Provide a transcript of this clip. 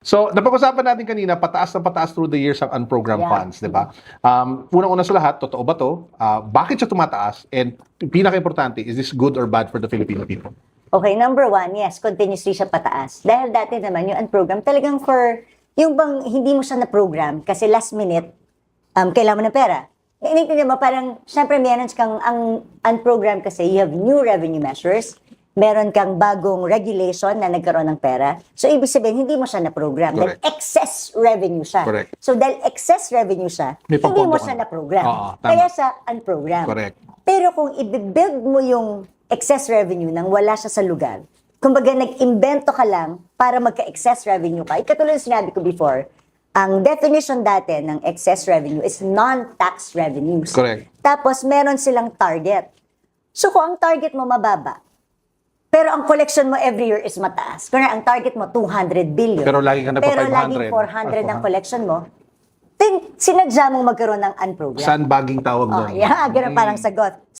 So, napag-usapan natin kanina, pataas na pataas through the years ang unprogrammed Yeah. funds, di ba? Unang-una sa lahat, totoo ba to? Bakit siya tumataas? And pinaka-importante, is this good or bad for the Filipino people? Okay, number one, yes, continuously siya pataas. Dahil dati naman yung unprogram, talagang for, yung bang hindi mo siya na-program kasi last minute, kailangan mo ng pera. Inintindi mo, parang, syempre meron kang, ang unprogram kasi, you have new revenue measures, meron kang bagong regulation na nagkaroon ng pera. So, ibig sabihin, hindi mo siya na-program. Dahil Correct. excess revenue siya. Correct. So, dahil excess revenue siya, May hindi pangpondo mo ka siya na. na-program. Oo, tama. Kaya siya unprogram. Correct. Pero kung i-build mo yung excess revenue nang wala siya sa lugar, kumbaga nag-invento ka lang para magka-excess revenue ka. Katulad ng sinabi ko before, ang definition dati ng excess revenue is non-tax revenues. Correct. Tapos meron silang target. So kung ang target mo mababa, pero ang collection mo every year is mataas. Kung ang target mo 200 billion. Pero lagi ka Pero 500. laging 400 ang collection mo, then sinadya mong magkaroon ng unprogram. Sandbagging tawag doon. Oh, yeah, ganun parang sagot.